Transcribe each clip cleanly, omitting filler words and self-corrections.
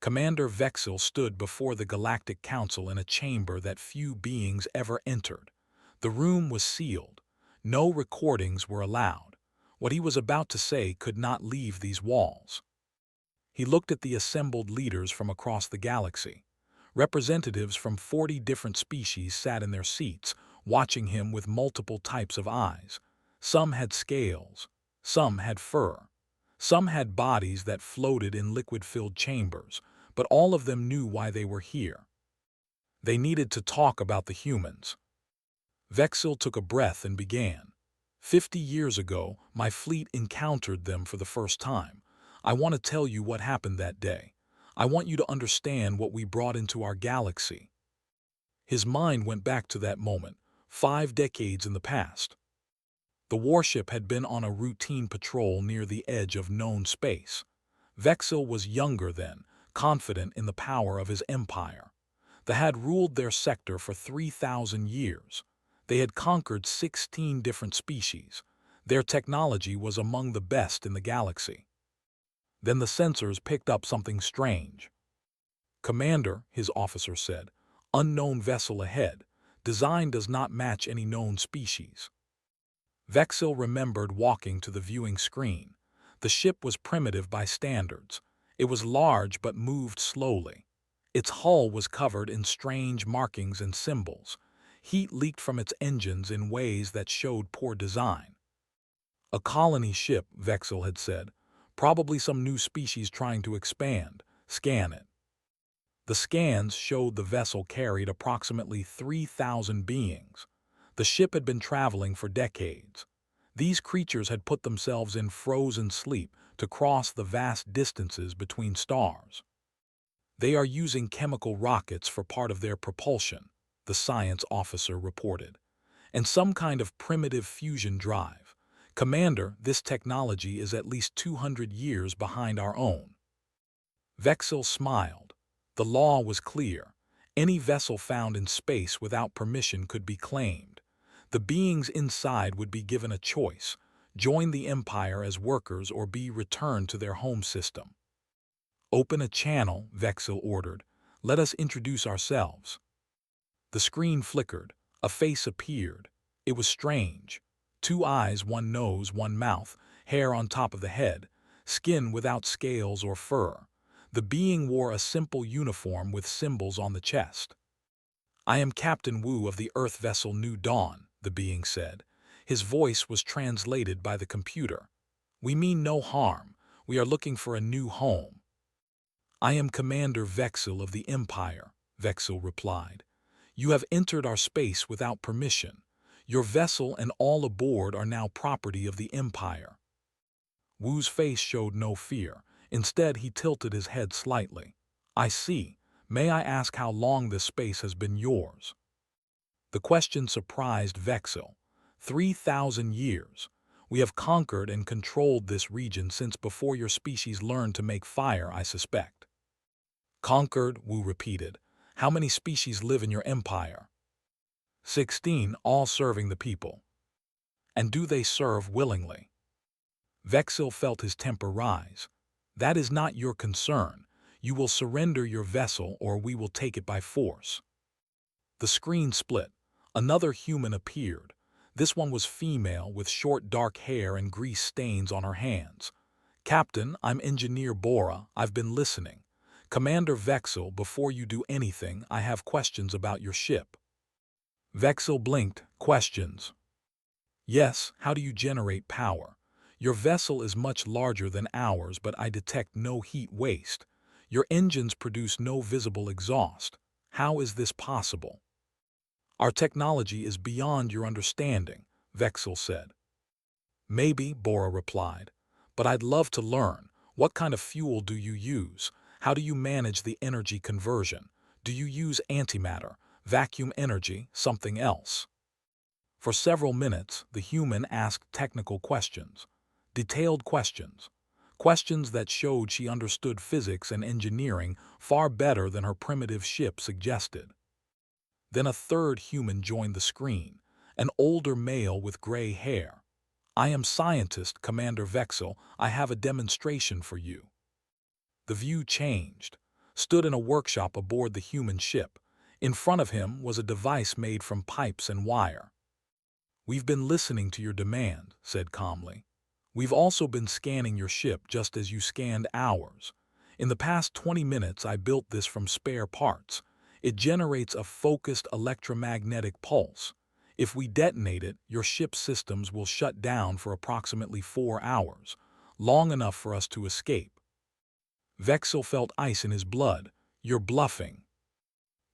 Commander Vexil stood before the Galactic Council in a chamber that few beings ever entered. The room was sealed. No recordings were allowed. What he was about to say could not leave these walls. He looked at the assembled leaders from across the galaxy. Representatives from 40 different species sat in their seats, watching him with multiple types of eyes. Some had scales, some had fur, some had bodies that floated in liquid-filled chambers, but all of them knew why they were here. They needed to talk about the humans. Vexil took a breath and began. 50 years ago, my fleet encountered them for the first time. I want to tell you what happened that day. I want you to understand what we brought into our galaxy. His mind went back to that moment, 5 decades in the past. The warship had been on a routine patrol near the edge of known space. Vexil was younger then, confident in the power of his empire. They had ruled their sector for 3,000 years. They had conquered 16 different species. Their technology was among the best in the galaxy. Then the sensors picked up something strange. "Commander," his officer said, "unknown vessel ahead. Design does not match any known species." Vexil remembered walking to the viewing screen. The ship was primitive by standards. It was large but moved slowly. Its hull was covered in strange markings and symbols. Heat leaked from its engines in ways that showed poor design. "A colony ship," Vexil had said. "Probably some new species trying to expand. Scan it." The scans showed the vessel carried approximately 3,000 beings. The ship had been traveling for decades. These creatures had put themselves in frozen sleep to cross the vast distances between stars. "They are using chemical rockets for part of their propulsion," the science officer reported, "and some kind of primitive fusion drive. Commander, this technology is at least 200 years behind our own." Vexil smiled. The law was clear. Any vessel found in space without permission could be claimed. The beings inside would be given a choice: join the Empire as workers or be returned to their home system. "Open a channel," Vexil ordered. "Let us introduce ourselves." The screen flickered. A face appeared. It was strange. 2 eyes, 1 nose, 1 mouth, hair on top of the head, skin without scales or fur. The being wore a simple uniform with symbols on the chest. "I am Captain Wu of the Earth vessel New Dawn," the being said. His voice was translated by the computer. "We mean no harm. We are looking for a new home." "I am Commander Vexil of the Empire," Vexil replied. "You have entered our space without permission. Your vessel and all aboard are now property of the Empire." Wu's face showed no fear. Instead, he tilted his head slightly. "I see. May I ask how long this space has been yours?" The question surprised Vexil. 3,000 years. We have conquered and controlled this region since before your species learned to make fire, I suspect." "Conquered," Wu repeated. "How many species live in your empire?" 16, all serving the people." "And do they serve willingly?" Vexil felt his temper rise. "That is not your concern. You will surrender your vessel or we will take it by force." The screen split. Another human appeared. This one was female with short dark hair and grease stains on her hands. "Captain, I'm Engineer Bora. I've been listening. Commander Vexil, before you do anything, I have questions about your ship." Vexil blinked. "Questions?" "Yes, how do you generate power? Your vessel is much larger than ours, but I detect no heat waste. Your engines produce no visible exhaust. How is this possible?" "Our technology is beyond your understanding," Vexil said. "Maybe," Bora replied, "but I'd love to learn. What kind of fuel do you use? How do you manage the energy conversion? Do you use antimatter, vacuum energy, something else?" For several minutes, the human asked technical questions. Detailed questions. Questions that showed she understood physics and engineering far better than her primitive ship suggested. Then a third human joined the screen, an older male with gray hair. "I am scientist, Commander Vexil. I have a demonstration for you." The view changed. stood in a workshop aboard the human ship. In front of him was a device made from pipes and wire. "We've been listening to your demand," said calmly. "We've also been scanning your ship just as you scanned ours. In the past 20 minutes I built this from spare parts. It generates a focused electromagnetic pulse. If we detonate it, your ship's systems will shut down for approximately 4 hours, long enough for us to escape." Vexil felt ice in his blood. "You're bluffing."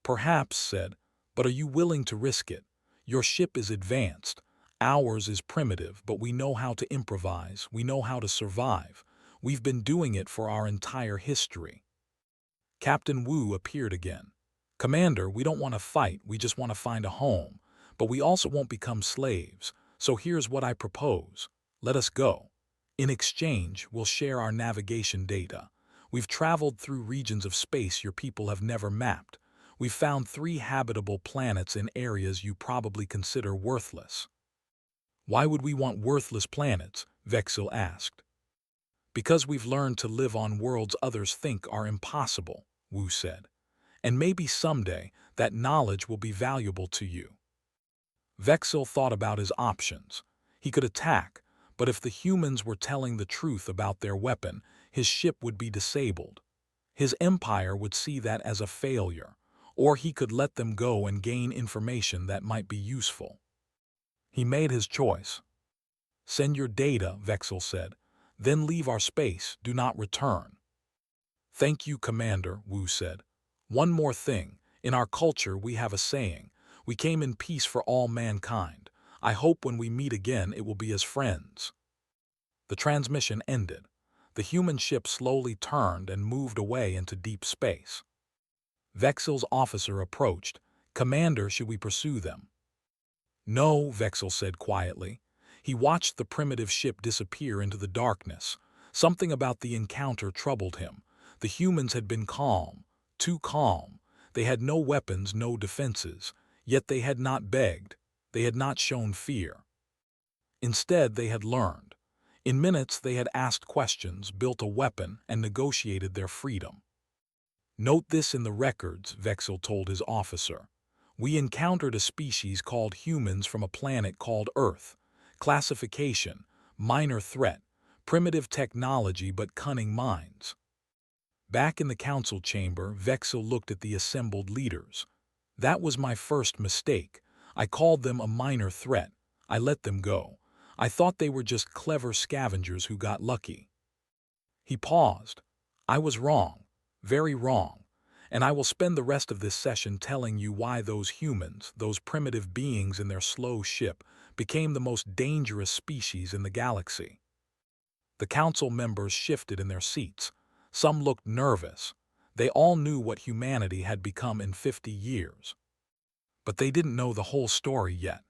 "Perhaps," said, "but are you willing to risk it? Your ship is advanced. Ours is primitive, but we know how to improvise. We know how to survive. We've been doing it for our entire history." Captain Wu appeared again. "Commander, we don't want to fight, we just want to find a home. But we also won't become slaves. So here's what I propose. Let us go. In exchange, we'll share our navigation data. We've traveled through regions of space your people have never mapped. We've found 3 habitable planets in areas you probably consider worthless." "Why would we want worthless planets?" Vexil asked. "Because we've learned to live on worlds others think are impossible," Wu said. "And maybe someday that knowledge will be valuable to you." Vexil thought about his options. He could attack, but if the humans were telling the truth about their weapon, his ship would be disabled. His empire would see that as a failure, or he could let them go and gain information that might be useful. He made his choice. "Send your data," Vexil said. "Then leave our space, do not return." "Thank you, Commander," Wu said. "One more thing. In our culture we have a saying, 'We came in peace for all mankind.' I hope when we meet again it will be as friends." The transmission ended. The human ship slowly turned and moved away into deep space. Vexil's officer approached. "Commander, should we pursue them?" "No," Vexil said quietly. He watched the primitive ship disappear into the darkness. Something about the encounter troubled him. The humans had been calm, too calm. They had no weapons, no defenses. Yet they had not begged. They had not shown fear. Instead, they had learned. In minutes, they had asked questions, built a weapon, and negotiated their freedom. "Note this in the records," Vexil told his officer. "We encountered a species called humans from a planet called Earth. Classification: minor threat, primitive technology but cunning minds." Back in the council chamber, Vexil looked at the assembled leaders. "That was my first mistake. I called them a minor threat. I let them go. I thought they were just clever scavengers who got lucky." He paused. "I was wrong. Very wrong. And I will spend the rest of this session telling you why those humans, those primitive beings in their slow ship, became the most dangerous species in the galaxy." The council members shifted in their seats. Some looked nervous. They all knew what humanity had become in 50 years. But they didn't know the whole story yet.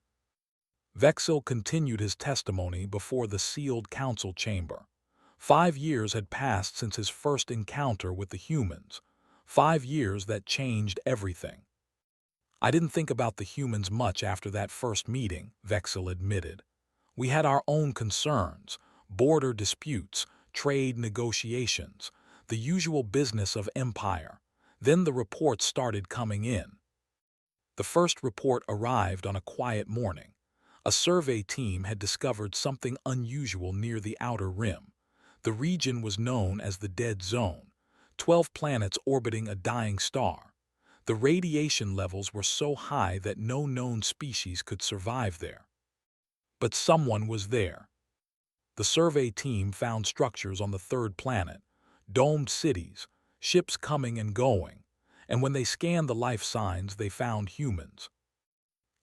Vexil continued his testimony before the sealed council chamber. 5 years had passed since his first encounter with the humans. 5 years that changed everything. "I didn't think about the humans much after that first meeting," Vexil admitted. "We had our own concerns, border disputes, trade negotiations, the usual business of empire. Then the reports started coming in." The first report arrived on a quiet morning. A survey team had discovered something unusual near the outer rim. The region was known as the Dead Zone, 12 planets orbiting a dying star. The radiation levels were so high that no known species could survive there. But someone was there. The survey team found structures on the 3rd planet, domed cities, ships coming and going, and when they scanned the life signs they found humans.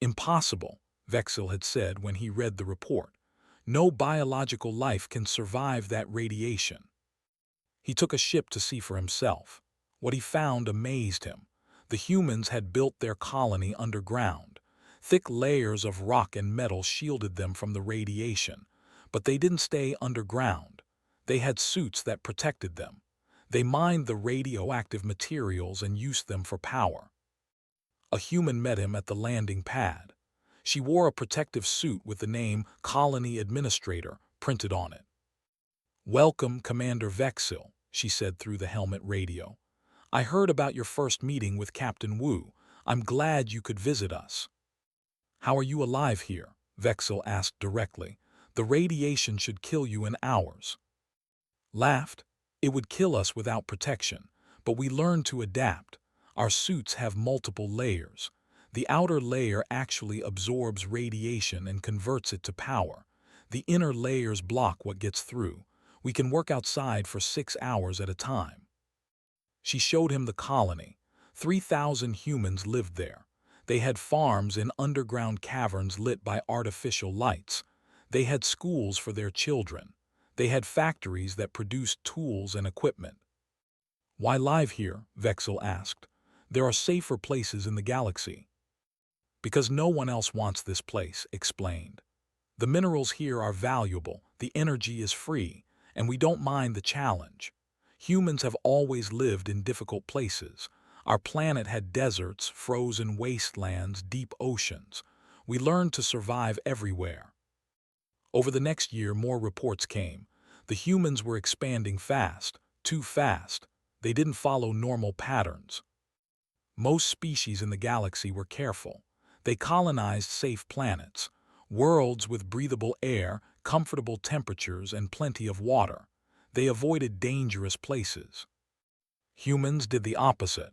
"Impossible," Vexil had said when he read the report. "No biological life can survive that radiation." He took a ship to see for himself. What he found amazed him. The humans had built their colony underground. Thick layers of rock and metal shielded them from the radiation. But they didn't stay underground. They had suits that protected them. They mined the radioactive materials and used them for power. A human met him at the landing pad. She wore a protective suit with the name Colony Administrator printed on it. "Welcome, Commander Vexil," she said through the helmet radio. I heard about your first meeting with Captain Wu. I'm glad you could visit us. How are you alive here? Vexil asked directly. The radiation should kill you in hours. Laughed. It would kill us without protection, but we learned to adapt. Our suits have multiple layers. The outer layer actually absorbs radiation and converts it to power. The inner layers block what gets through. We can work outside for 6 hours at a time. She showed him the colony. 3,000 humans lived there. They had farms in underground caverns lit by artificial lights. They had schools for their children. They had factories that produced tools and equipment. Why live here? Vexil asked. There are safer places in the galaxy. Because no one else wants this place, explained. The minerals here are valuable, the energy is free, and we don't mind the challenge. Humans have always lived in difficult places. Our planet had deserts, frozen wastelands, deep oceans. We learned to survive everywhere. Over the next year, more reports came. The humans were expanding fast, too fast. They didn't follow normal patterns. Most species in the galaxy were careful. They colonized safe planets, worlds with breathable air, comfortable temperatures, and plenty of water. They avoided dangerous places. Humans did the opposite.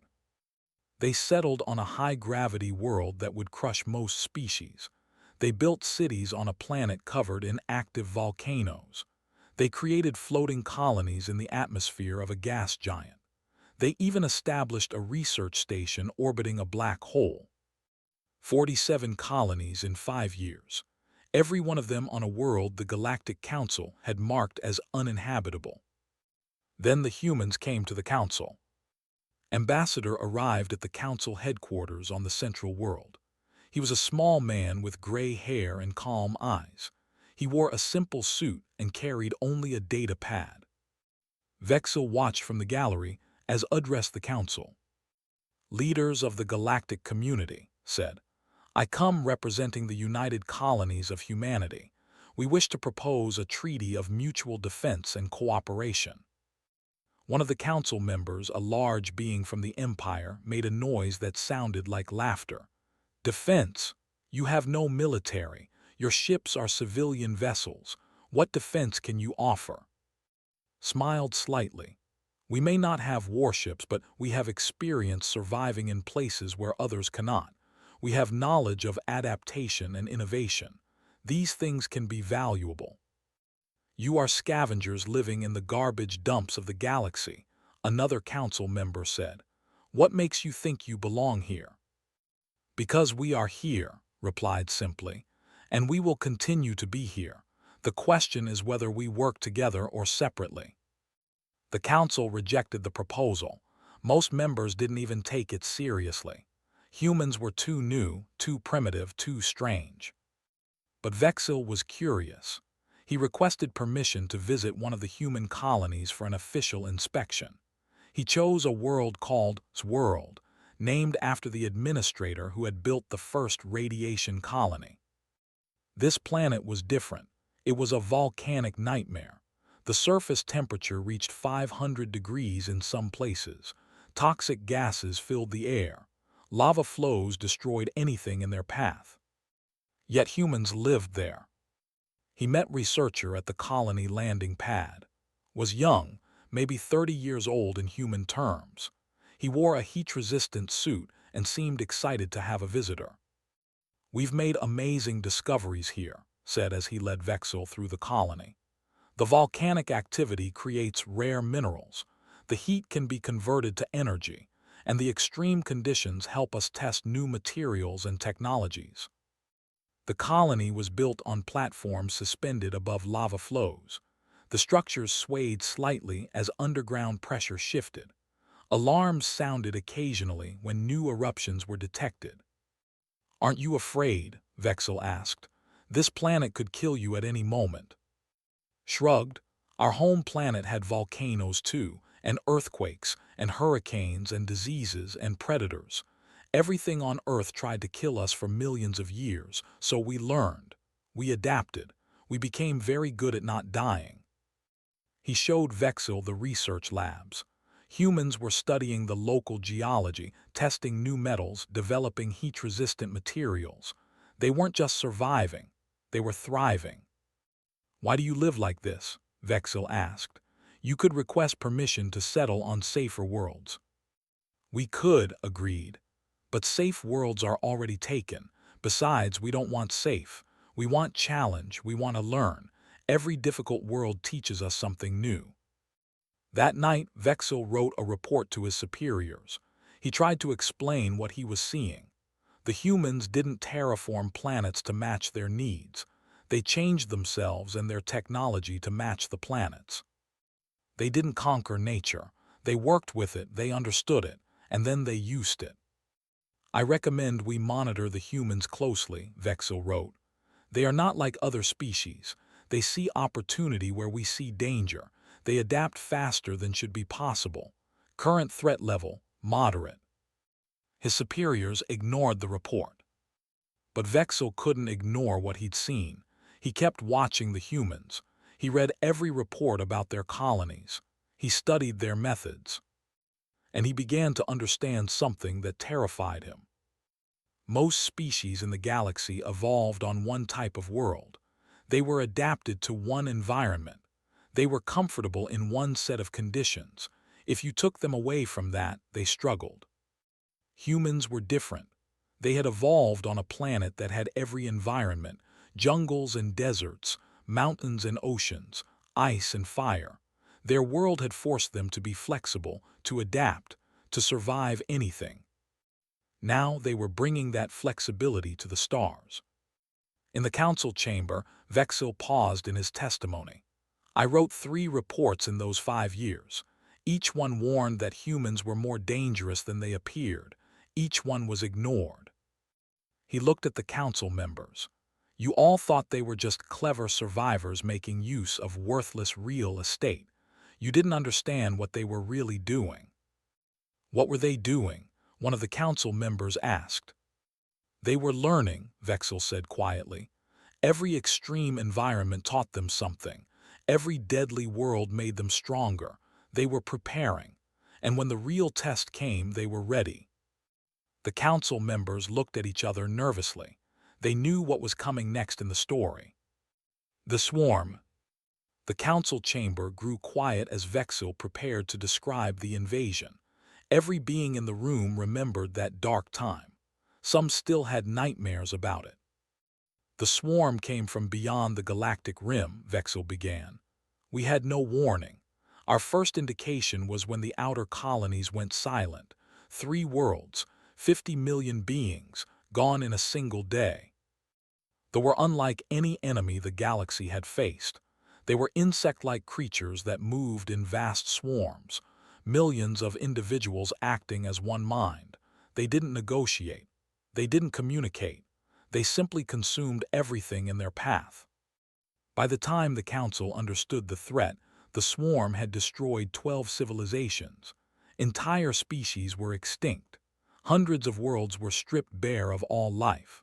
They settled on a high-gravity world that would crush most species. They built cities on a planet covered in active volcanoes. They created floating colonies in the atmosphere of a gas giant. They even established a research station orbiting a black hole. 47 colonies in 5 years. Every one of them on a world the Galactic Council had marked as uninhabitable. Then the humans came to the Council. Ambassador arrived at the Council headquarters on the Central World. He was a small man with gray hair and calm eyes. He wore a simple suit and carried only a data pad. Vexil watched from the gallery as addressed the Council. Leaders of the galactic community, said, I come representing the United Colonies of Humanity. We wish to propose a treaty of mutual defense and cooperation. One of the council members, a large being from the Empire, made a noise that sounded like laughter. Defense? You have no military. Your ships are civilian vessels. What defense can you offer? Smiled slightly. We may not have warships, but we have experience surviving in places where others cannot. We have knowledge of adaptation and innovation. These things can be valuable. You are scavengers living in the garbage dumps of the galaxy, another council member said. What makes you think you belong here? Because we are here, replied simply, and we will continue to be here. The question is whether we work together or separately. The council rejected the proposal. Most members didn't even take it seriously. Humans were too new, too primitive, too strange. But Vexil was curious. He requested permission to visit one of the human colonies for an official inspection. He chose a world called World, named after the administrator who had built the first radiation colony. This planet was different. It was a volcanic nightmare. The surface temperature reached 500 degrees in some places. Toxic gases filled the air. Lava flows destroyed anything in their path. Yet humans lived there. He met researcher at the colony landing pad. Was young, maybe 30 years old in human terms. He wore a heat-resistant suit and seemed excited to have a visitor. We've made amazing discoveries here, said as he led Vexil through the colony. The volcanic activity creates rare minerals. The heat can be converted to energy, and the extreme conditions help us test new materials and technologies. The colony was built on platforms suspended above lava flows. The structures swayed slightly as underground pressure shifted. Alarms sounded occasionally when new eruptions were detected. Aren't you afraid? Vexil asked. This planet could kill you at any moment. Shrugged. Our home planet had volcanoes too, and earthquakes, and hurricanes, and diseases, and predators. Everything on Earth tried to kill us for millions of years, so we learned. We adapted. We became very good at not dying. He showed Vexil the research labs. Humans were studying the local geology, testing new metals, developing heat-resistant materials. They weren't just surviving, they were thriving. "Why do you live like this?" Vexil asked. "You could request permission to settle on safer worlds." "We could," agreed. "But safe worlds are already taken. Besides, we don't want safe. We want challenge, we want to learn. Every difficult world teaches us something new." That night, Vexil wrote a report to his superiors. He tried to explain what he was seeing. The humans didn't terraform planets to match their needs. They changed themselves and their technology to match the planets. They didn't conquer nature. They worked with it, they understood it, and then they used it. "I recommend we monitor the humans closely," Vexil wrote. "They are not like other species. They see opportunity where we see danger. They adapt faster than should be possible. Current threat level, moderate." His superiors ignored the report. But Vexil couldn't ignore what he'd seen. He kept watching the humans. He read every report about their colonies. He studied their methods. And he began to understand something that terrified him. Most species in the galaxy evolved on one type of world. They were adapted to one environment. They were comfortable in one set of conditions. If you took them away from that, they struggled. Humans were different. They had evolved on a planet that had every environment: jungles and deserts, mountains and oceans, ice and fire. Their world had forced them to be flexible, to adapt, to survive anything. Now they were bringing that flexibility to the stars. In the council chamber, Vexil paused in his testimony. "I wrote 3 reports in those 5 years. Each one warned that humans were more dangerous than they appeared. Each one was ignored." He looked at the council members. "You all thought they were just clever survivors making use of worthless real estate. You didn't understand what they were really doing." "What were they doing?" one of the council members asked. "They were learning," Vexil said quietly. "Every extreme environment taught them something. Every deadly world made them stronger. They were preparing. And when the real test came, they were ready." The council members looked at each other nervously. They knew what was coming next in the story. The swarm. The council chamber grew quiet as Vexil prepared to describe the invasion. Every being in the room remembered that dark time. Some still had nightmares about it. "The swarm came from beyond the galactic rim," Vexil began. "We had no warning. Our first indication was when the outer colonies went silent. 3 worlds, 50 million beings, gone in a single day. They were unlike any enemy the galaxy had faced. They were insect-like creatures that moved in vast swarms, millions of individuals acting as one mind. They didn't negotiate. They didn't communicate. They simply consumed everything in their path." By the time the council understood the threat, the swarm had destroyed 12 civilizations. Entire species were extinct. Hundreds of worlds were stripped bare of all life.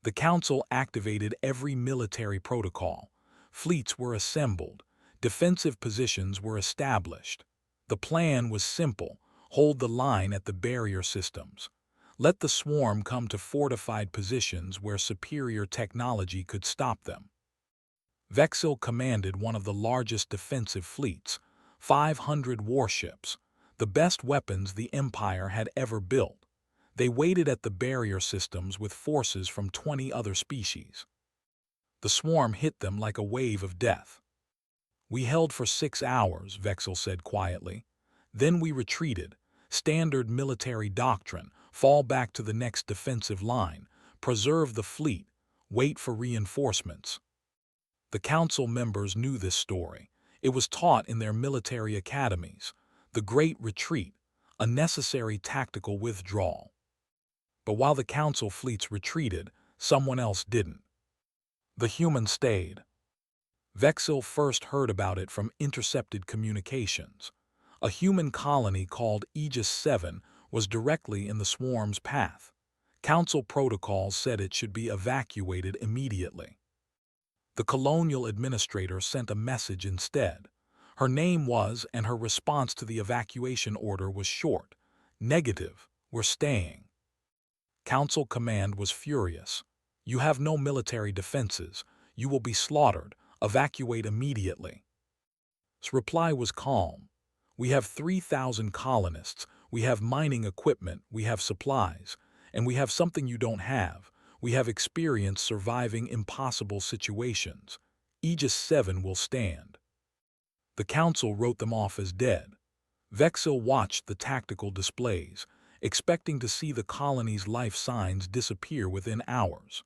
The council activated every military protocol. Fleets were assembled. Defensive positions were established. The plan was simple: hold the line at the barrier systems. Let the swarm come to fortified positions where superior technology could stop them. Vexil commanded one of the largest defensive fleets, 500 warships, the best weapons the Empire had ever built. They waited at the barrier systems with forces from 20 other species. The swarm hit them like a wave of death. "We held for 6 hours," Vexil said quietly. "Then we retreated. Standard military doctrine: fall back to the next defensive line, preserve the fleet, wait for reinforcements." The council members knew this story. It was taught in their military academies. The Great Retreat, a necessary tactical withdrawal. But while the council fleets retreated, someone else didn't. The humans stayed. Vexil first heard about it from intercepted communications. A human colony called Aegis 7 was directly in the swarm's path. Council protocols said it should be evacuated immediately. The colonial administrator sent a message instead. Her name was, and her response to the evacuation order was short. Negative, we're staying. Council command was furious. You have no military defenses. You will be slaughtered. Evacuate immediately. His reply was calm. We have 3,000 colonists. We have mining equipment. We have supplies. And we have something you don't have. We have experience surviving impossible situations. Aegis 7 will stand. The council wrote them off as dead. Vexil watched the tactical displays, expecting to see the colony's life signs disappear within hours.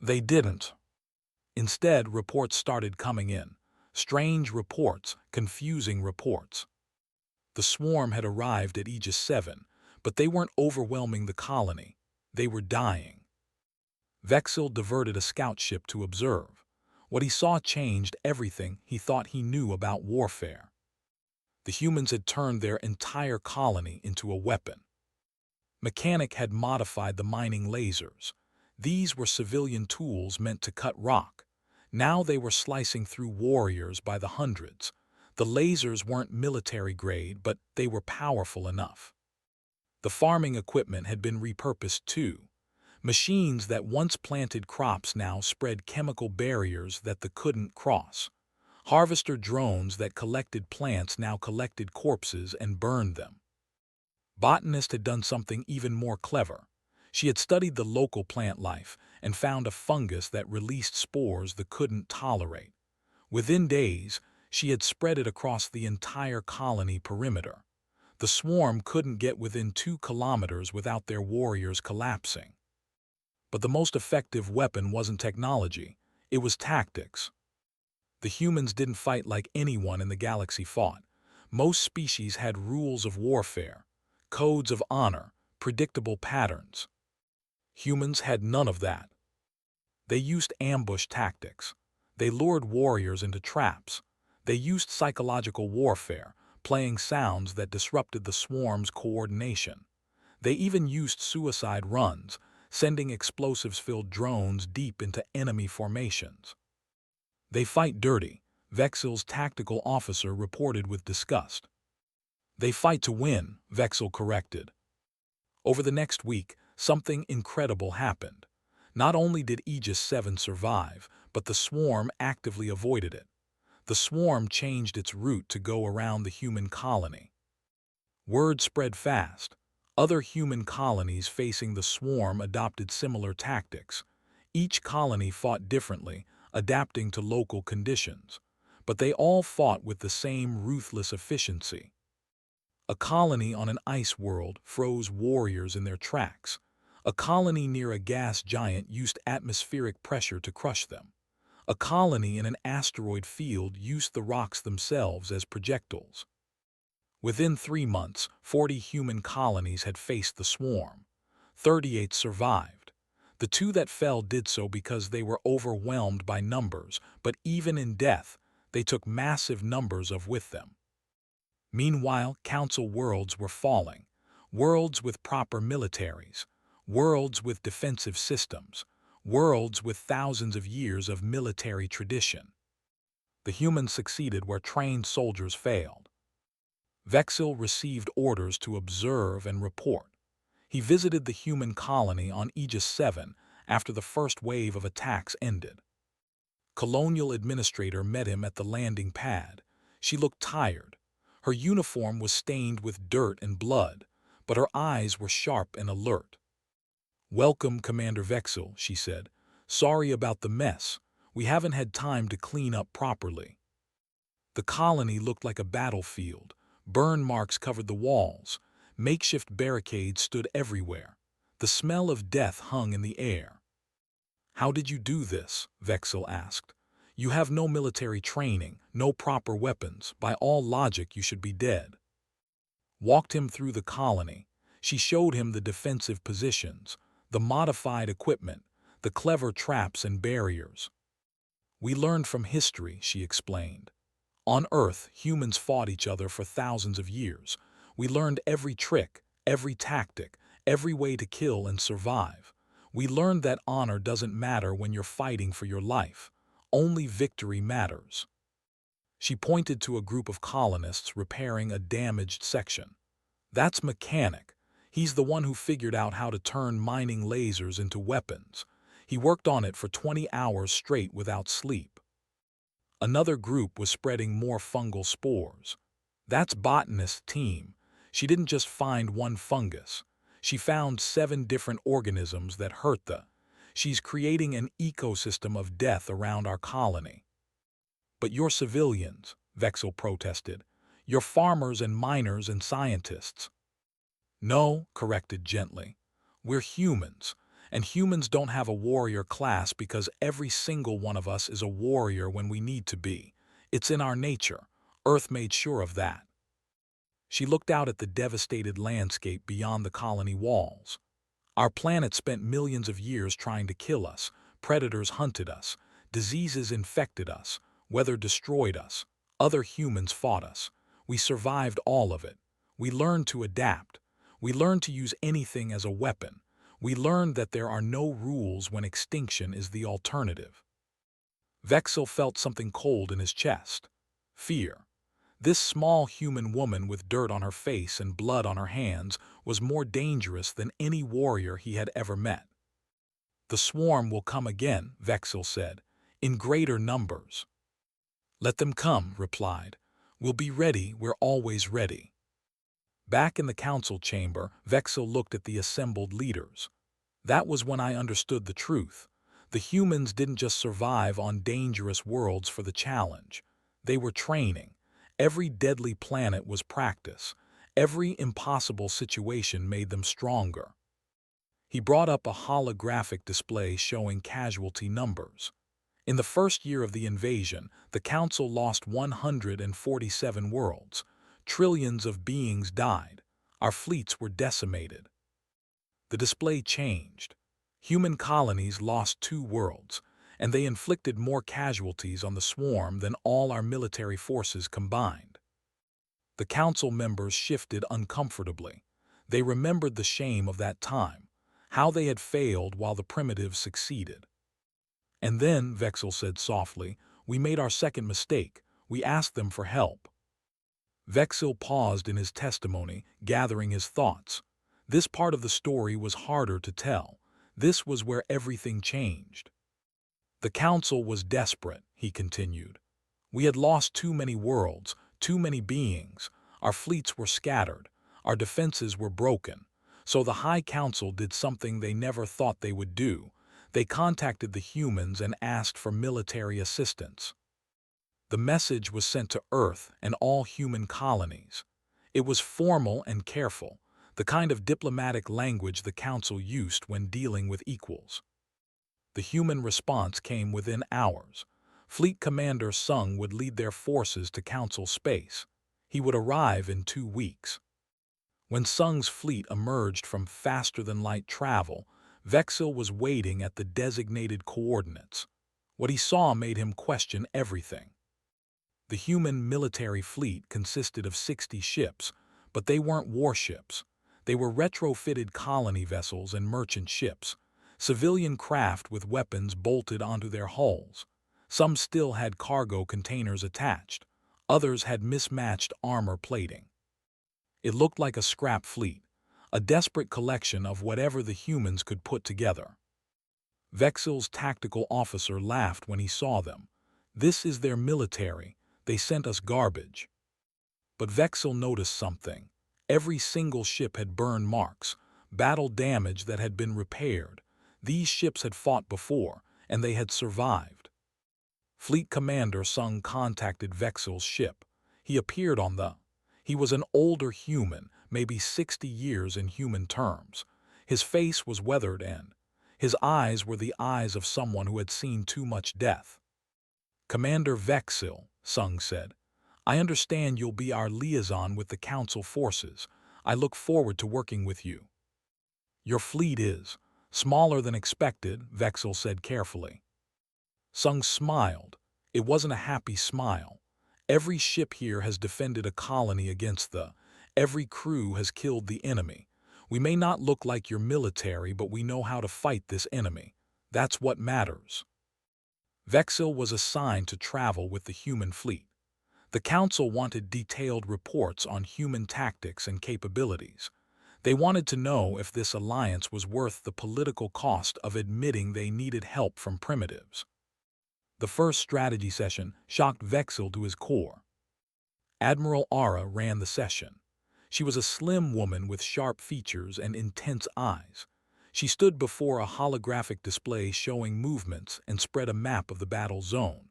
They didn't. Instead, reports started coming in. Strange reports, confusing reports. The swarm had arrived at Aegis 7, but they weren't overwhelming the colony. They were dying. Vexil diverted a scout ship to observe. What he saw changed everything he thought he knew about warfare. The humans had turned their entire colony into a weapon. Mechanic had modified the mining lasers. These were civilian tools meant to cut rock. Now they were slicing through warriors by the hundreds. The lasers weren't military grade, but they were powerful enough. The farming equipment had been repurposed too. Machines that once planted crops now spread chemical barriers that they couldn't cross. Harvester drones that collected plants now collected corpses and burned them. Botanist had done something even more clever. She had studied the local plant life and found a fungus that released spores they couldn't tolerate. Within days, she had spread it across the entire colony perimeter. The swarm couldn't get within 2 kilometers without their warriors collapsing. But the most effective weapon wasn't technology, it was tactics. The humans didn't fight like anyone in the galaxy fought. Most species had rules of warfare, codes of honor, predictable patterns. Humans had none of that. They used ambush tactics. They lured warriors into traps. They used psychological warfare, playing sounds that disrupted the swarm's coordination. They even used suicide runs, sending explosives-filled drones deep into enemy formations. They fight dirty, Vexil's tactical officer reported with disgust. They fight to win, Vexil corrected. Over the next week, something incredible happened. Not only did Aegis 7 survive, but the swarm actively avoided it. The swarm changed its route to go around the human colony. Word spread fast. Other human colonies facing the swarm adopted similar tactics. Each colony fought differently, adapting to local conditions. But they all fought with the same ruthless efficiency. A colony on an ice world froze warriors in their tracks. A colony near a gas giant used atmospheric pressure to crush them. A colony in an asteroid field used the rocks themselves as projectiles. Within 3 months, 40 human colonies had faced the swarm. 38 survived. The 2 that fell did so because they were overwhelmed by numbers, but even in death, they took massive numbers with them. Meanwhile, council worlds were falling. Worlds with proper militaries. Worlds with defensive systems. Worlds with thousands of years of military tradition. The humans succeeded where trained soldiers failed. Vexil received orders to observe and report. He visited the human colony on Aegis 7 after the first wave of attacks ended. Colonial Administrator met him at the landing pad. She looked tired. Her uniform was stained with dirt and blood, but her eyes were sharp and alert. "Welcome, Commander Vexil," she said. "Sorry about the mess. We haven't had time to clean up properly." The colony looked like a battlefield. Burn marks covered the walls. Makeshift barricades stood everywhere. The smell of death hung in the air. "How did you do this?" Vexil asked. "You have no military training, no proper weapons. By all logic, you should be dead." Walked him through the colony. She showed him the defensive positions, the modified equipment, the clever traps and barriers. "We learned from history," she explained. "On Earth, humans fought each other for thousands of years. We learned every trick, every tactic, every way to kill and survive. We learned that honor doesn't matter when you're fighting for your life. Only victory matters." She pointed to a group of colonists repairing a damaged section. "That's Mechanic. He's the one who figured out how to turn mining lasers into weapons. He worked on it for 20 hours straight without sleep." Another group was spreading more fungal spores. "That's Botanist's team. She didn't just find one fungus. She found 7 different organisms that hurt the. She's creating an ecosystem of death around our colony." "But you're civilians," Vexel protested. "You're farmers and miners and scientists." "No," corrected gently. "We're humans, and humans don't have a warrior class because every single one of us is a warrior when we need to be. It's in our nature. Earth made sure of that." She looked out at the devastated landscape beyond the colony walls. "Our planet spent millions of years trying to kill us. Predators hunted us. Diseases infected us. Weather destroyed us. Other humans fought us. We survived all of it. We learned to adapt. We learned to use anything as a weapon. We learned that there are no rules when extinction is the alternative." Vexel felt something cold in his chest. Fear. This small human woman with dirt on her face and blood on her hands was more dangerous than any warrior he had ever met. "The swarm will come again," Vexel said, "in greater numbers." "Let them come," replied. "We'll be ready, we're always ready." Back in the council chamber, Vexel looked at the assembled leaders. "That was when I understood the truth. The humans didn't just survive on dangerous worlds for the challenge. They were training. Every deadly planet was practice. Every impossible situation made them stronger." He brought up a holographic display showing casualty numbers. In the first year of the invasion, the Council lost 147 worlds. Trillions of beings died. Our fleets were decimated. The display changed. Human colonies lost 2 worlds, and they inflicted more casualties on the swarm than all our military forces combined. The council members shifted uncomfortably. They remembered the shame of that time, how they had failed while the primitives succeeded. "And then," Vexel said softly, "we made our second mistake. We asked them for help." Vexel paused in his testimony, gathering his thoughts. This part of the story was harder to tell. This was where everything changed. "The council was desperate," he continued. "We had lost too many worlds, too many beings. Our fleets were scattered. Our defenses were broken. So the High Council did something they never thought they would do. They contacted the humans and asked for military assistance. The message was sent to Earth and all human colonies. It was formal and careful, the kind of diplomatic language the Council used when dealing with equals. The human response came within hours. Fleet Commander Sung would lead their forces to Council space. He would arrive in 2 weeks. When Sung's fleet emerged from faster-than-light travel, Vexil was waiting at the designated coordinates. What he saw made him question everything. The human military fleet consisted of 60 ships, but they weren't warships. They were retrofitted colony vessels and merchant ships, civilian craft with weapons bolted onto their hulls. Some still had cargo containers attached. Others had mismatched armor plating. It looked like a scrap fleet, a desperate collection of whatever the humans could put together. Vexil's tactical officer laughed when he saw them. "This is their military. They sent us garbage." But Vexil noticed something. Every single ship had burn marks, battle damage that had been repaired. These ships had fought before, and they had survived. Fleet Commander Sung contacted Vexil's ship. He appeared on the. He was an older human, maybe 60 years in human terms. His face was weathered and his eyes were the eyes of someone who had seen too much death. "Commander Vexil," Sung said, "I understand you'll be our liaison with the Council forces. I look forward to working with you." "Your fleet is smaller than expected," Vexil said carefully. Sung smiled. It wasn't a happy smile. "Every ship here has defended a colony against the. Every crew has killed the enemy. We may not look like your military, but we know how to fight this enemy. That's what matters." Vexil was assigned to travel with the human fleet. The Council wanted detailed reports on human tactics and capabilities. They wanted to know if this alliance was worth the political cost of admitting they needed help from primitives. The first strategy session shocked Vexil to his core. Admiral Ara ran the session. She was a slim woman with sharp features and intense eyes. She stood before a holographic display showing movements and spread a map of the battle zone.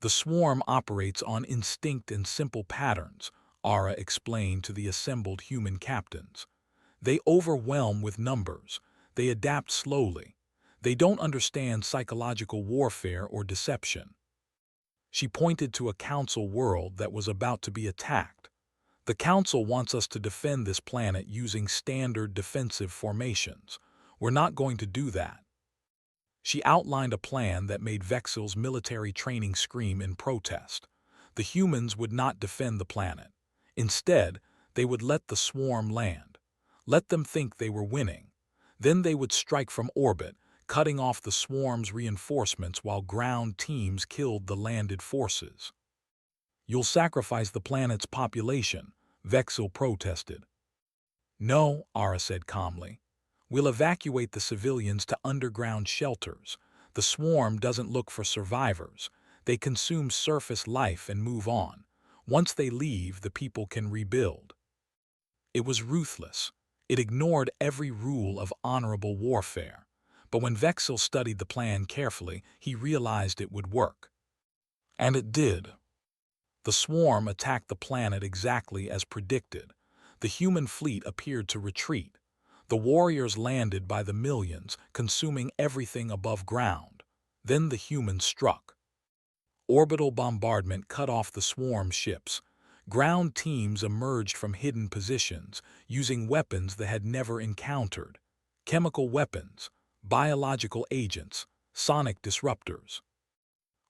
The swarm operates on instinct and simple patterns, Ara explained to the assembled human captains. They overwhelm with numbers. They adapt slowly. They don't understand psychological warfare or deception. She pointed to a council world that was about to be attacked. The council wants us to defend this planet using standard defensive formations. We're not going to do that. She outlined a plan that made Vexil's military training scream in protest. The humans would not defend the planet. Instead, they would let the swarm land. Let them think they were winning. Then they would strike from orbit, cutting off the swarm's reinforcements while ground teams killed the landed forces. You'll sacrifice the planet's population, Vexil protested. No, Ara said calmly. We'll evacuate the civilians to underground shelters. The swarm doesn't look for survivors. They consume surface life and move on. Once they leave, the people can rebuild. It was ruthless. It ignored every rule of honorable warfare. But when Vexil studied the plan carefully, he realized it would work. And it did. The swarm attacked the planet exactly as predicted. The human fleet appeared to retreat. The warriors landed by the millions, consuming everything above ground. Then the humans struck. Orbital bombardment cut off the swarm ships. Ground teams emerged from hidden positions, using weapons they had never encountered. Chemical weapons, biological agents, sonic disruptors.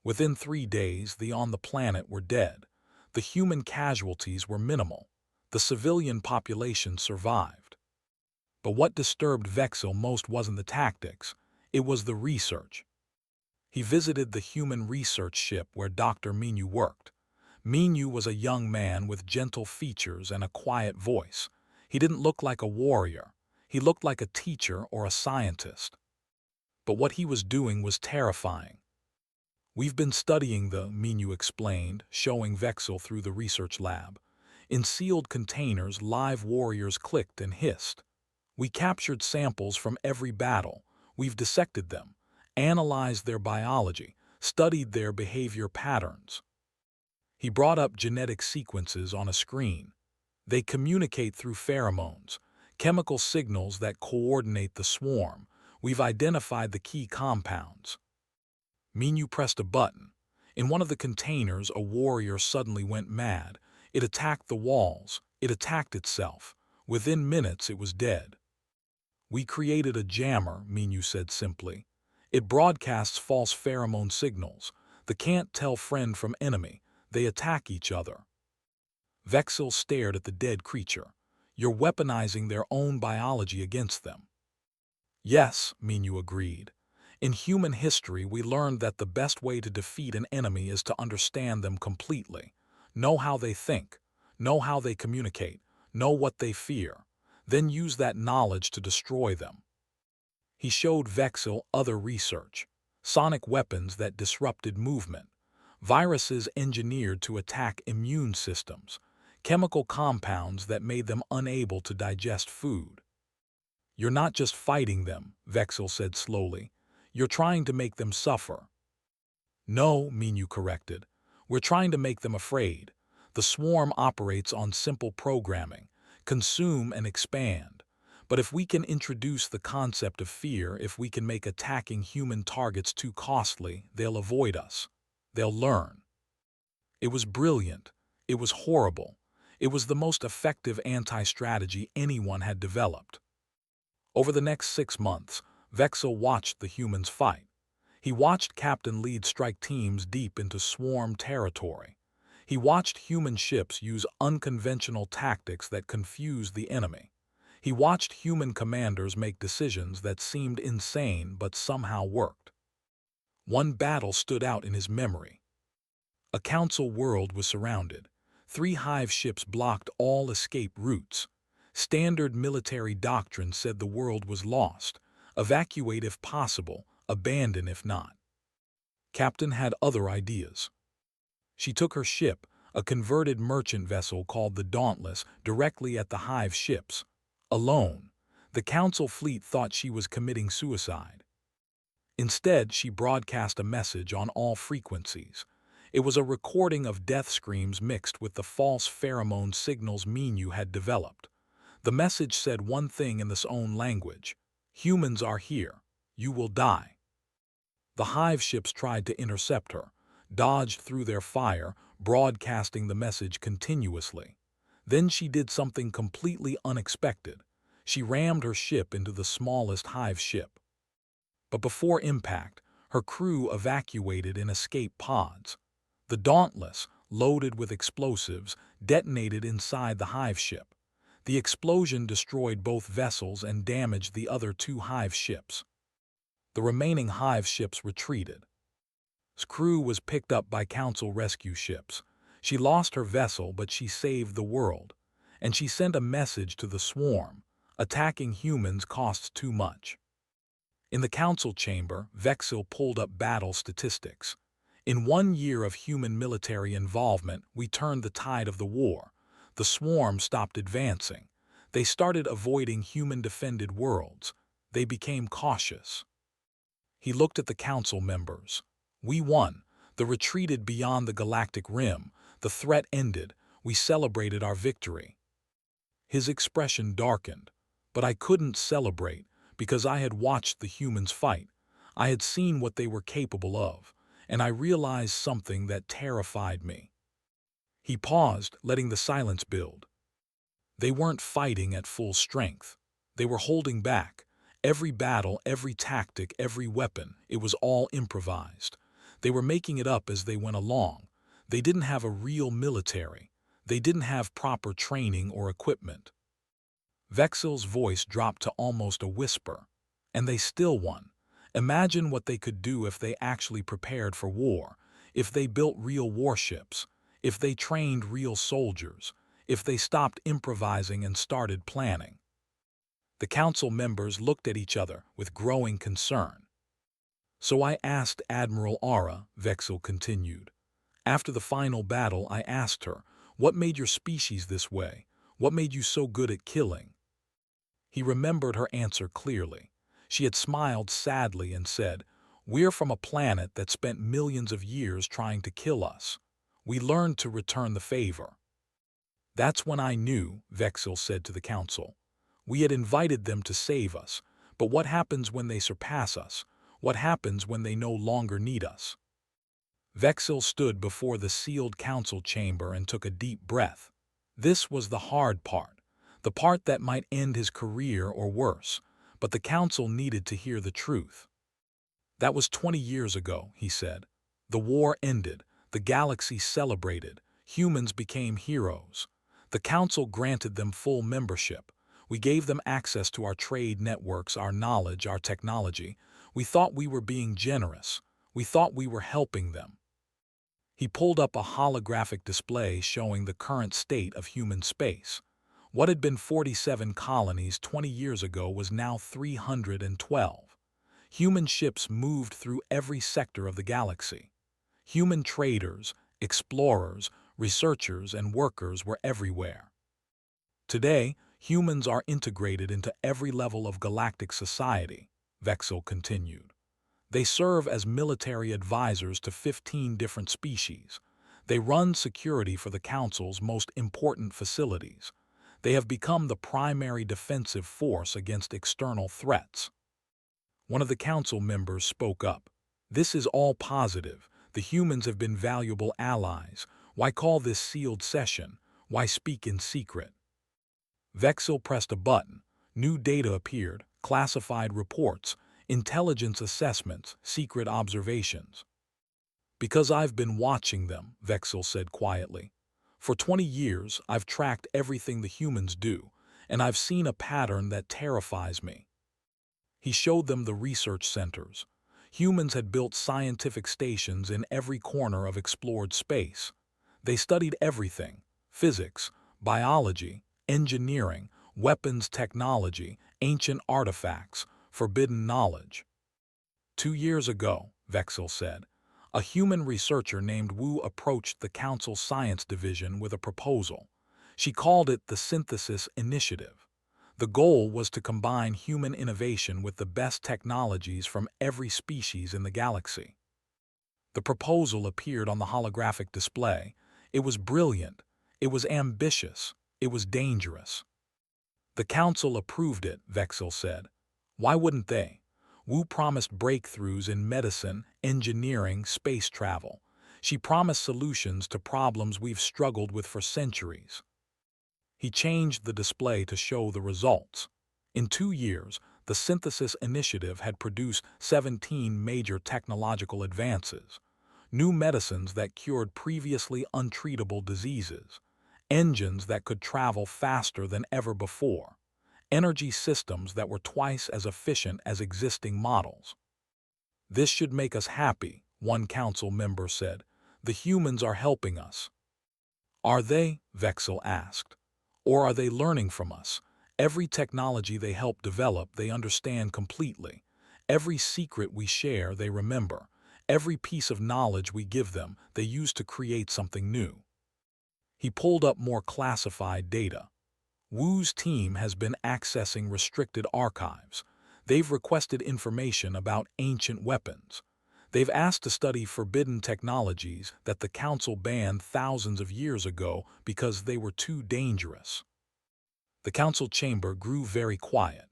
Within 3 days, the on the planet were dead. The human casualties were minimal. The civilian population survived. But what disturbed Vexil most wasn't the tactics, it was the research. He visited the human research ship where Dr. Minyu worked. Minyu was a young man with gentle features and a quiet voice. He didn't look like a warrior. He looked like a teacher or a scientist. But what he was doing was terrifying. We've been studying Minyu explained, showing Vexil through the research lab. In sealed containers, live warriors clicked and hissed. We captured samples from every battle. We've dissected them, analyzed their biology, studied their behavior patterns. He brought up genetic sequences on a screen. They communicate through pheromones, chemical signals that coordinate the swarm. We've identified the key compounds. Minyu pressed a button. In one of the containers, a warrior suddenly went mad. It attacked the walls. It attacked itself. Within minutes, it was dead. We created a jammer, Minyu said simply. It broadcasts false pheromone signals. They can't tell friend from enemy. They attack each other. Vexil stared at the dead creature. You're weaponizing their own biology against them. Yes, Minyu agreed. In human history, we learned that the best way to defeat an enemy is to understand them completely. Know how they think. Know how they communicate. Know what they fear. Then use that knowledge to destroy them. He showed Vexil other research. Sonic weapons that disrupted movement. Viruses engineered to attack immune systems. Chemical compounds that made them unable to digest food. You're not just fighting them, Vexil said slowly. You're trying to make them suffer. No, Minyu corrected. We're trying to make them afraid. The swarm operates on simple programming. Consume and expand. But if we can introduce the concept of fear, if we can make attacking human targets too costly, they'll avoid us. They'll learn. It was brilliant. It was horrible. It was the most effective anti-strategy anyone had developed. Over the next 6 months, Vexil watched the humans fight. He watched Captain lead strike teams deep into swarm territory. He watched human ships use unconventional tactics that confused the enemy. He watched human commanders make decisions that seemed insane but somehow worked. One battle stood out in his memory. A council world was surrounded. 3 hive ships blocked all escape routes. Standard military doctrine said the world was lost. Evacuate if possible, abandon if not. Captain had other ideas. She took her ship, a converted merchant vessel called the Dauntless, directly at the hive ships. Alone, the council fleet thought she was committing suicide. Instead, she broadcast a message on all frequencies. It was a recording of death screams mixed with the false pheromone signals Minu had developed. The message said one thing in its own language: humans are here. You will die. The hive ships tried to intercept her, dodged through their fire, broadcasting the message continuously. Then she did something completely unexpected. She rammed her ship into the smallest hive ship. But before impact, her crew evacuated in escape pods. The Dauntless, loaded with explosives, detonated inside the hive ship. The explosion destroyed both vessels and damaged the other 2 hive ships. The remaining hive ships retreated. His crew was picked up by council rescue ships. She lost her vessel, but she saved the world. And she sent a message to the swarm: attacking humans costs too much. In the council chamber, Vexil pulled up battle statistics. In 1 year of human military involvement, we turned the tide of the war. The swarm stopped advancing. They started avoiding human-defended worlds. They became cautious. He looked at the council members. We won. The retreated beyond the galactic rim. The threat ended. We celebrated our victory. His expression darkened. But I couldn't celebrate, because I had watched the humans fight. I had seen what they were capable of, and I realized something that terrified me. He paused, letting the silence build. They weren't fighting at full strength. They were holding back. Every battle, every tactic, every weapon, it was all improvised. They were making it up as they went along. They didn't have a real military. They didn't have proper training or equipment. Vexil's voice dropped to almost a whisper. And they still won. Imagine what they could do if they actually prepared for war, if they built real warships, if they trained real soldiers, if they stopped improvising and started planning. The council members looked at each other with growing concern. So I asked Admiral Ara, Vexil continued. After the final battle, I asked her, what made your species this way? What made you so good at killing? He remembered her answer clearly. She had smiled sadly and said, we're from a planet that spent millions of years trying to kill us. We learned to return the favor. That's when I knew, Vexil said to the council. We had invited them to save us, but what happens when they surpass us? What happens when they no longer need us? Vexil stood before the sealed council chamber and took a deep breath. This was the hard part, the part that might end his career or worse, but the council needed to hear the truth. That was 20 years ago, he said. The war ended, the galaxy celebrated, humans became heroes. The council granted them full membership. We gave them access to our trade networks, our knowledge, our technology. We thought we were being generous. We thought we were helping them. He pulled up a holographic display showing the current state of human space. What had been 47 colonies 20 years ago was now 312. Human ships moved through every sector of the galaxy. Human traders, explorers, researchers, and workers were everywhere. Today, humans are integrated into every level of galactic society, Vexil continued. They serve as military advisors to 15 different species. They run security for the Council's most important facilities. They have become the primary defensive force against external threats. One of the Council members spoke up. This is all positive. The humans have been valuable allies. Why call this sealed session? Why speak in secret? Vexil pressed a button. New data appeared, classified reports, intelligence assessments, secret observations. Because I've been watching them, Vexil said quietly. For 20 years, I've tracked everything the humans do, and I've seen a pattern that terrifies me. He showed them the research centers. Humans had built scientific stations in every corner of explored space. They studied everything: physics, biology, engineering, weapons technology, ancient artifacts, forbidden knowledge. 2 years ago, Vexel said, a human researcher named Wu approached the Council Science Division with a proposal. She called it the Synthesis Initiative. The goal was to combine human innovation with the best technologies from every species in the galaxy. The proposal appeared on the holographic display. It was brilliant, it was ambitious, it was dangerous. The Council approved it, Vexel said. Why wouldn't they? Wu promised breakthroughs in medicine, engineering, space travel. She promised solutions to problems we've struggled with for centuries. He changed the display to show the results. In 2 years, the Synthesis Initiative had produced 17 major technological advances, new medicines that cured previously untreatable diseases, engines that could travel faster than ever before, energy systems that were twice as efficient as existing models. This should make us happy, one council member said. The humans are helping us. Are they? Vexel asked. Or are they learning from us? Every technology they help develop, they understand completely. Every secret we share, they remember. Every piece of knowledge we give them, they use to create something new. He pulled up more classified data. Wu's team has been accessing restricted archives. They've requested information about ancient weapons. They've asked to study forbidden technologies that the Council banned thousands of years ago because they were too dangerous. The Council chamber grew very quiet.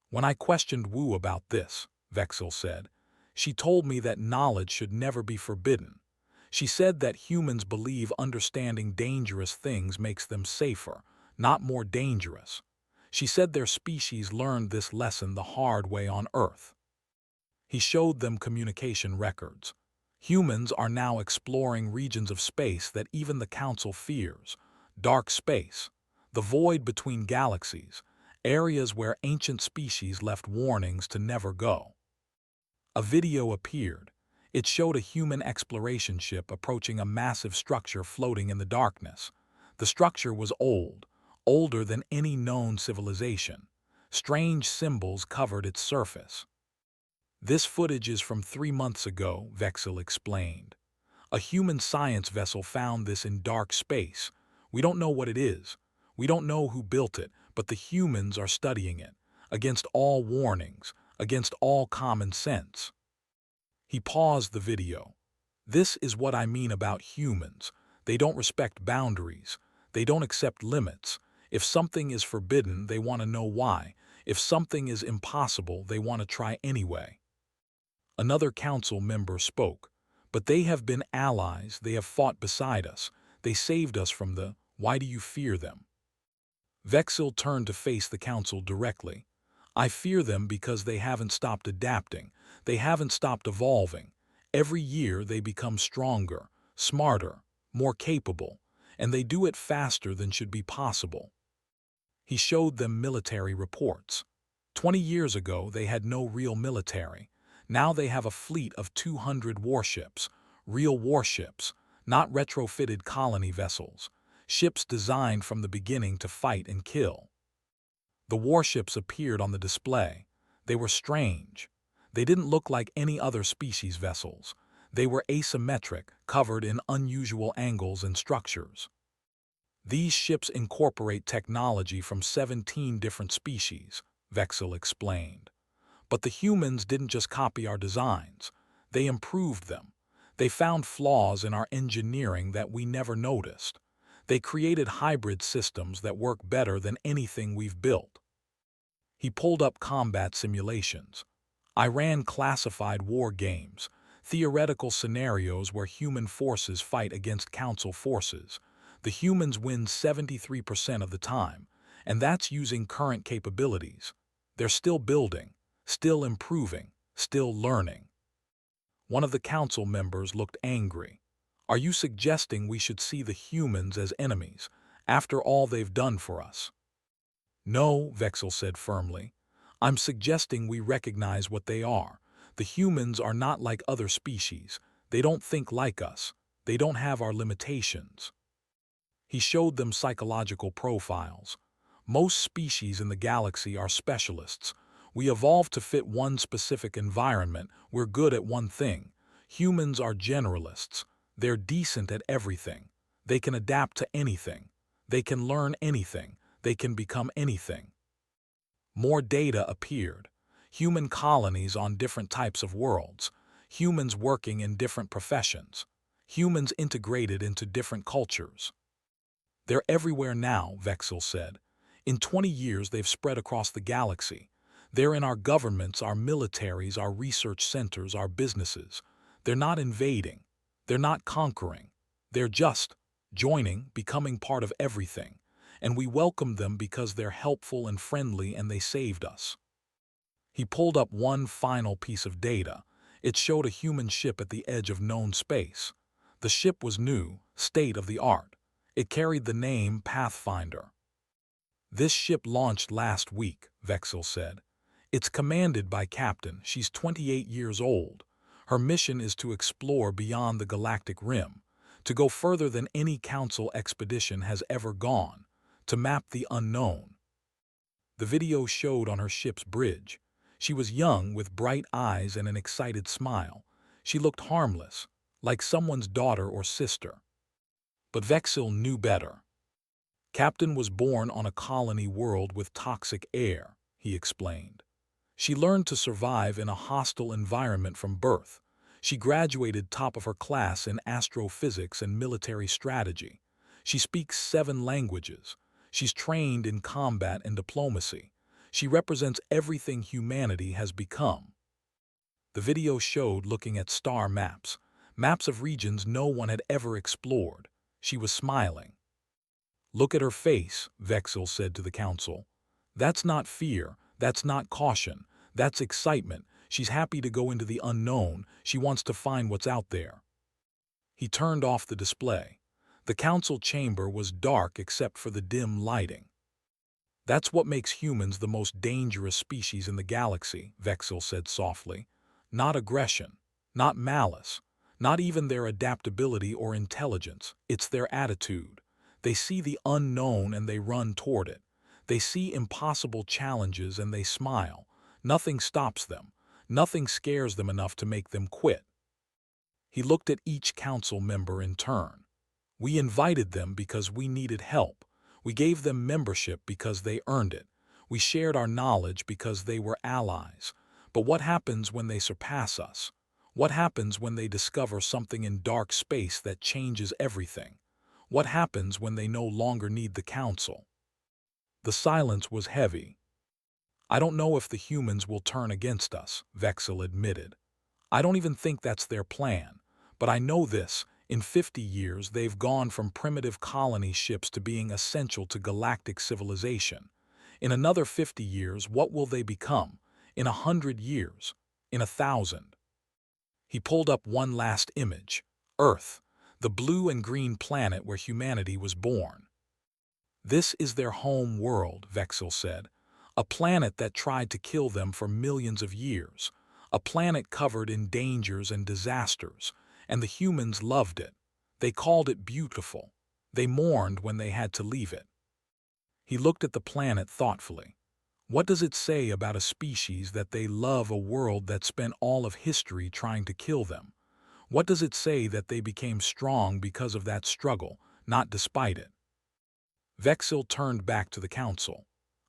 When I questioned Wu about this, Vexel said, she told me that knowledge should never be forbidden. She said that humans believe understanding dangerous things makes them safer, not more dangerous. She said their species learned this lesson the hard way on Earth. He showed them communication records. Humans are now exploring regions of space that even the Council fears: dark space, the void between galaxies, areas where ancient species left warnings to never go. A video appeared. It showed a human exploration ship approaching a massive structure floating in the darkness. The structure was old, older than any known civilization. Strange symbols covered its surface. This footage is from 3 months ago, Vexel explained. A human science vessel found this in dark space. We don't know what it is. We don't know who built it, but the humans are studying it, against all warnings, against all common sense. He paused the video. This is what I mean about humans. They don't respect boundaries. They don't accept limits. If something is forbidden, they want to know why. If something is impossible, they want to try anyway. Another council member spoke. But they have been allies. They have fought beside us. They saved us from the "why do you fear them?" Vexel turned to face the council directly. I fear them because they haven't stopped adapting. They haven't stopped evolving. Every year they become stronger, smarter, more capable, and they do it faster than should be possible. He showed them military reports. 20 years ago they had no real military. Now they have a fleet of 200 warships, real warships, not retrofitted colony vessels, ships designed from the beginning to fight and kill. The warships appeared on the display. They were strange. They didn't look like any other species vessels. They were asymmetric, covered in unusual angles and structures. These ships incorporate technology from 17 different species, Vexel explained. But the humans didn't just copy our designs. They improved them. They found flaws in our engineering that we never noticed. They created hybrid systems that work better than anything we've built. He pulled up combat simulations. I ran classified war games, theoretical scenarios where human forces fight against council forces. The humans win 73% of the time, and that's using current capabilities. They're still building, still improving, still learning. One of the council members looked angry. Are you suggesting we should see the humans as enemies, after all they've done for us? No, Vexel said firmly. I'm suggesting we recognize what they are. The humans are not like other species. They don't think like us. They don't have our limitations. He showed them psychological profiles. Most species in the galaxy are specialists. We evolved to fit one specific environment. We're good at one thing. Humans are generalists. They're decent at everything. They can adapt to anything. They can learn anything. They can become anything. More data appeared. Human colonies on different types of worlds. Humans working in different professions. Humans integrated into different cultures. They're everywhere now, Vexil said. In 20 years, they've spread across the galaxy. They're in our governments, our militaries, our research centers, our businesses. They're not invading. They're not conquering. They're just joining, becoming part of everything. And we welcome them because they're helpful and friendly and they saved us. He pulled up one final piece of data. It showed a human ship at the edge of known space. The ship was new, state-of-the-art. It carried the name Pathfinder. This ship launched last week, Vexil said. It's commanded by Captain. She's 28 years old. Her mission is to explore beyond the galactic rim, to go further than any Council expedition has ever gone, to map the unknown. The video showed on her ship's bridge. She was young with bright eyes and an excited smile. She looked harmless, like someone's daughter or sister. But Vexil knew better. Captain was born on a colony world with toxic air, he explained. She learned to survive in a hostile environment from birth. She graduated top of her class in astrophysics and military strategy. She speaks 7 languages. She's trained in combat and diplomacy. She represents everything humanity has become. The video showed looking at star maps, maps of regions no one had ever explored. She was smiling. Look at her face, Vexil said to the Council. That's not fear, that's not caution, that's excitement. She's happy to go into the unknown. She wants to find what's out there. He turned off the display. The Council chamber was dark except for the dim lighting. That's what makes humans the most dangerous species in the galaxy, Vexil said softly. Not aggression, not malice, not even their adaptability or intelligence. It's their attitude. They see the unknown and they run toward it. They see impossible challenges and they smile. Nothing stops them. Nothing scares them enough to make them quit. He looked at each Council member in turn. We invited them because we needed help. We gave them membership because they earned it. We shared our knowledge because they were allies. But what happens when they surpass us? What happens when they discover something in dark space that changes everything? What happens when they no longer need the Council? The silence was heavy. I don't know if the humans will turn against us, Vexil admitted. I don't even think that's their plan. But I know this, in 50 years they've gone from primitive colony ships to being essential to galactic civilization. In another 50 years, what will they become? In 100 years? In 1,000? He pulled up one last image. Earth, the blue and green planet where humanity was born. This is their home world, Vexil said. A planet that tried to kill them for millions of years. A planet covered in dangers and disasters. And the humans loved it. They called it beautiful. They mourned when they had to leave it. He looked at the planet thoughtfully. What does it say about a species that they love a world that spent all of history trying to kill them? What does it say that they became strong because of that struggle, not despite it? Vexil turned back to the Council.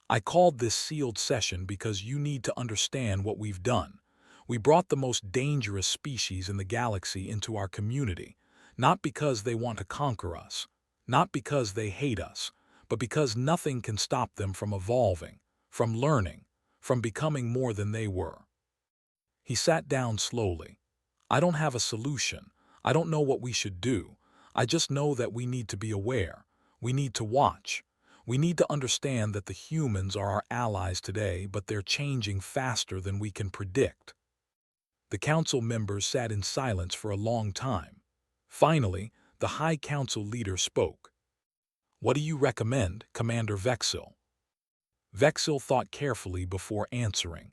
I called this sealed session because you need to understand what we've done. We brought the most dangerous species in the galaxy into our community, not because they want to conquer us, not because they hate us, but because nothing can stop them from evolving, from learning, from becoming more than they were. He sat down slowly. I don't have a solution. I don't know what we should do. I just know that we need to be aware. We need to watch. We need to understand that the humans are our allies today, but they're changing faster than we can predict. The Council members sat in silence for a long time. Finally, the High Council leader spoke. What do you recommend, Commander Vexil? Vexil thought carefully before answering.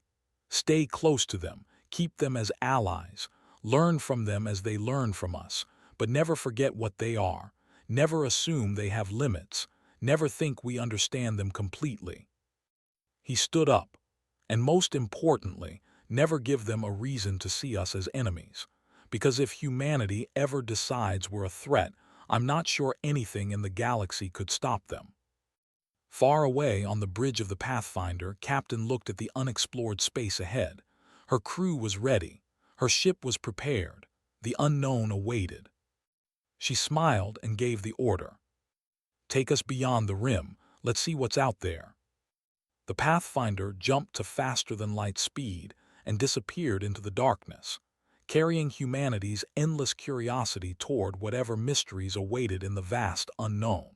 Stay close to them. Keep them as allies, learn from them as they learn from us, but never forget what they are, never assume they have limits, never think we understand them completely. He stood up, and most importantly, never give them a reason to see us as enemies. Because if humanity ever decides we're a threat, I'm not sure anything in the galaxy could stop them. Far away on the bridge of the Pathfinder, Captain looked at the unexplored space ahead. Her crew was ready. Her ship was prepared. The unknown awaited. She smiled and gave the order. Take us beyond the rim. Let's see what's out there. The Pathfinder jumped to faster-than-light speed and disappeared into the darkness, carrying humanity's endless curiosity toward whatever mysteries awaited in the vast unknown.